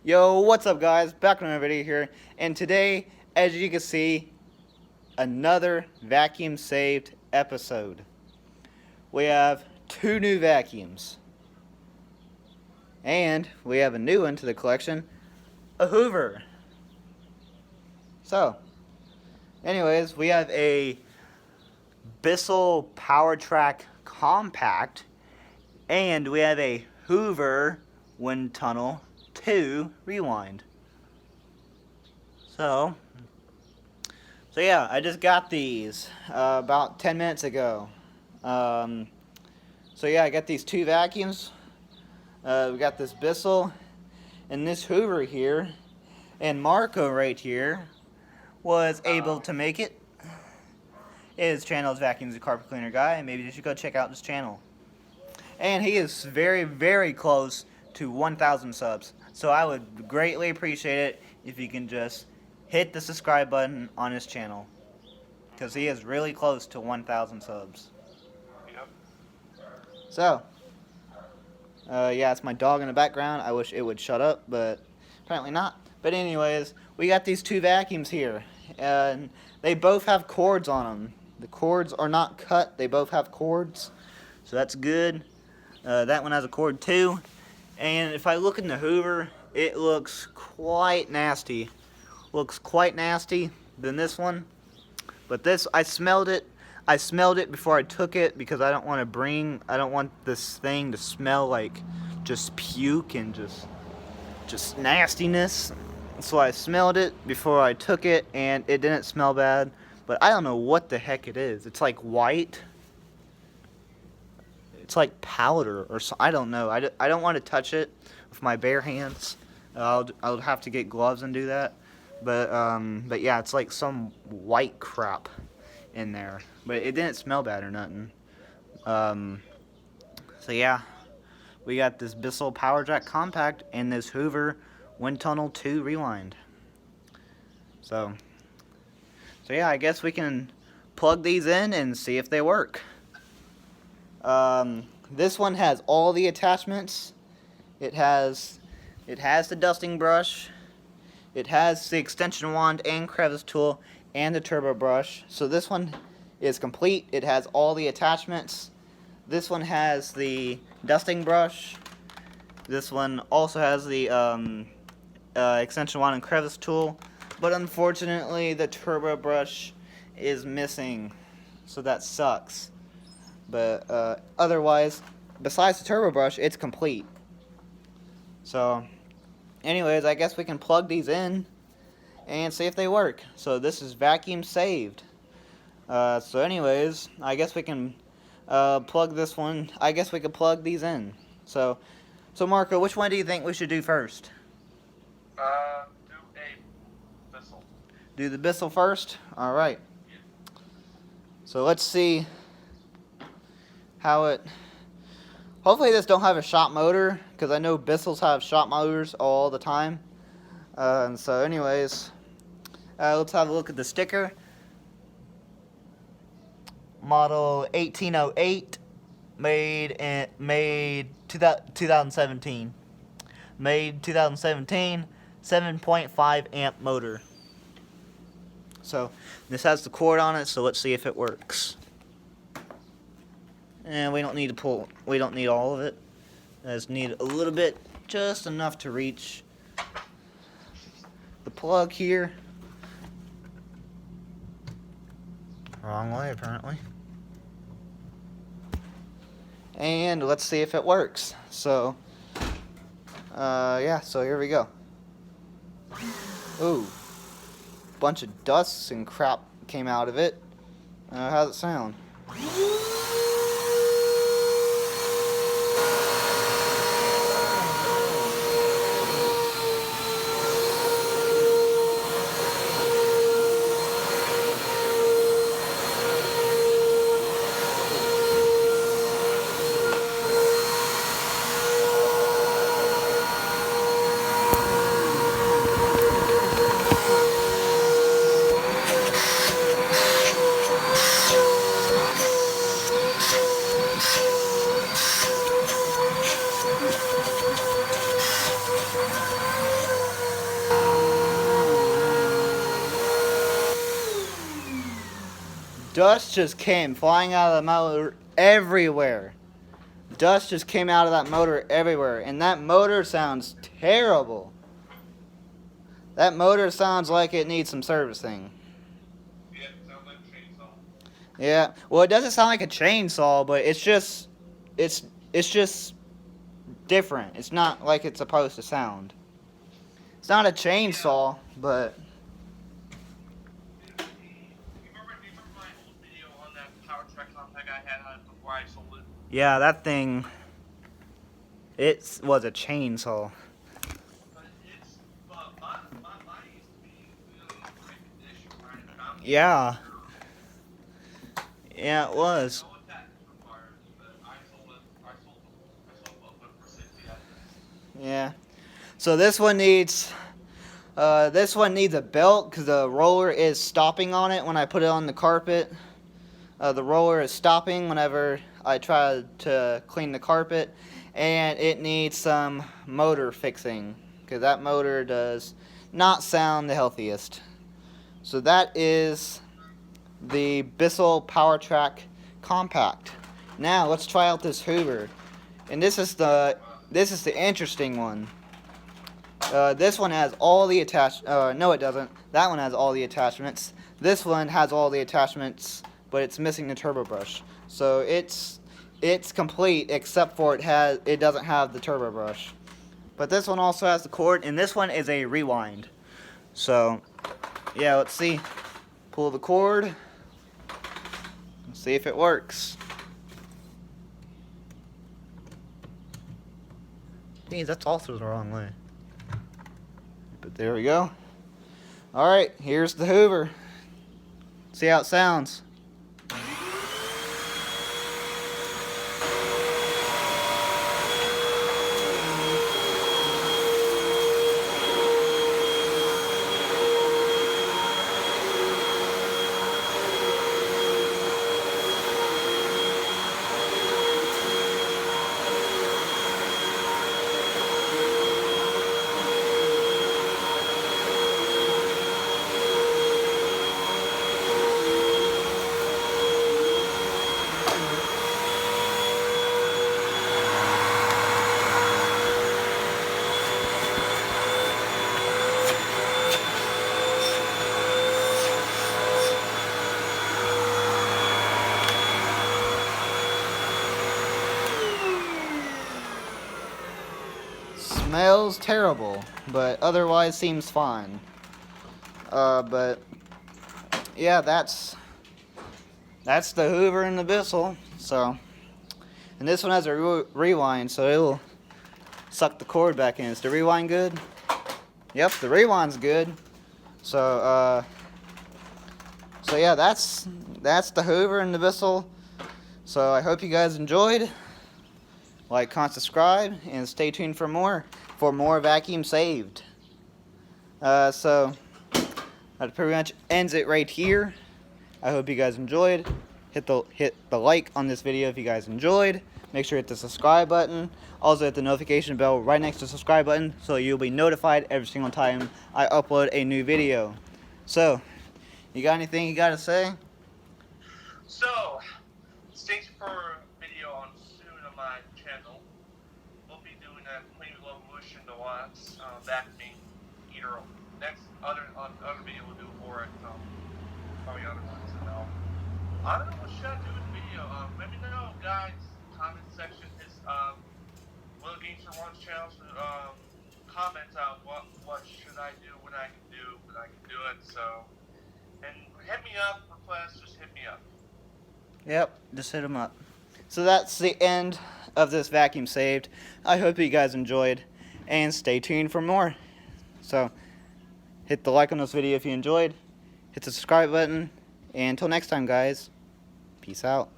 Yo, what's up guys? Back with another video here, and today, as you can see, another vacuum saved episode. We have 2 new vacuums. And we have a new one to the collection, a Hoover. So, anyways, we have a Bissell PowerTrack Compact, and we have a Hoover Windtunnel 2 Rewind. So yeah, I just got these about 10 minutes ago. So yeah, I got these 2 vacuums. We got this Bissell and this Hoover here, and Marco right here was able to make it. His channel is Vacuums and Carpet Cleaner Guy, and maybe you should go check out this channel. And he is very, very close to 1,000 subs. So I would greatly appreciate it if you can just hit the subscribe button on his channel, because he is really close to 1,000 subs. Yep. So, yeah, it's my dog in the background. I wish it would shut up, but apparently not. But anyways, we got these 2 vacuums here, and they both have cords on them. The cords are not cut. They both have cords, so that's good. That one has a cord too. And if I look in the Hoover, it looks quite nasty. Looks quite nasty than this one. But this, I smelled it. I smelled it before I took it because I don't want this thing to smell like just puke and just nastiness. So I smelled it before I took it, and it didn't smell bad. But I don't know what the heck it is. It's like white. It's like powder or so. I don't know. I don't want to touch it with my bare hands. I'll have to get gloves and do that. But yeah, it's like some white crap in there. But it didn't smell bad or nothing. So yeah, we got this Bissell PowerTrack Compact and this Hoover Windtunnel 2 Rewind. So yeah, I guess we can plug these in and see if they work. This one has all the attachments. It has the dusting brush. It has the extension wand and crevice tool and the turbo brush. So this one is complete. It has all the attachments. This one has the dusting brush. This one also has the extension wand and crevice tool. But unfortunately, the turbo brush is missing, so that sucks. But otherwise, besides the turbo brush, it's complete. So, anyways, I guess we can plug these in and see if they work. So this is vacuum saved. So anyways, I guess we can plug this one. I guess we could plug these in. So Marco, which one do you think we should do first? Do a Bissell. Do the Bissell first? All right. Yeah. So let's see how it. Hopefully this don't have a shot motor, because I know Bissells have shot motors all the time. And so anyways, let's have a look at the sticker. Model 1808, made 2017. Made 2017, 7.5 amp motor. So this has the cord on it, so let's see if it works. And we don't need all of it. I just need a little bit, just enough to reach the plug here. Wrong way, apparently. And let's see if it works. So, yeah, so here we go. Ooh, bunch of dusts and crap came out of it. How's it sound? Dust just came flying out of the motor everywhere. Dust just came out of that motor everywhere, and that motor sounds terrible. That motor sounds like it needs some servicing. Yeah, it sounds like a chainsaw. Yeah, well, it doesn't sound like a chainsaw, but it's just different. It's not like it's supposed to sound. It's not a chainsaw, but Do you remember my old video on that PowerTrack Compact I had before I sold it? yeah, that thing, it was a chainsaw. But it's, mine used to be really great condition when I found it. Yeah. Yeah, it was. No attachments required, but I sold both of them for 60. Yeah. So this one needs a belt because the roller is stopping on it when I put it on the carpet. The roller is stopping whenever I try to clean the carpet, and it needs some motor fixing because that motor does not sound the healthiest. So that is the Bissell PowerTrack Compact. Now let's try out this Hoover, and this is the interesting one. This one has all the no, it doesn't. That one has all the attachments. This one has all the attachments, but it's missing the turbo brush. So it's complete except for it doesn't have the turbo brush. But this one also has the cord, and this one is a rewind. So yeah, let's see. Pull the cord. See if it works. Geez, that's also the wrong way. But there we go. Alright, here's the Hoover. See how it sounds. Smells terrible, but otherwise seems fine. But yeah, that's the Hoover and the Bissell. So, and this one has a rewind, so it'll suck the cord back in. Is the rewind good? Yep, the rewind's good. So yeah, that's the Hoover and the Bissell. So I hope you guys enjoyed. Like, comment, subscribe, and stay tuned for more vacuum saved. So that pretty much ends it right here. I hope you guys enjoyed. Hit the like on this video if you guys enjoyed. Make sure to hit the subscribe button. Also hit the notification bell right next to the subscribe button so you'll be notified every single time I upload a new video. So, you got anything you gotta say? So, stay tuned for a video on soon on my channel. We'll be doing a Rewind UH70820 vacuuming heater. Next other video we'll do for it. Probably other ones. I don't know what should I do in the video. Let me know, guys. Comment section is Will Games for One's channel. Comment out what should I do, what I can do, but I can do it. So, and hit me up. Request, just hit me up. Yep, just hit them up. So that's the end of this vacuum saved. I hope you guys enjoyed, and stay tuned for more. So, hit the like on this video if you enjoyed, hit the subscribe button, and until next time, guys, peace out.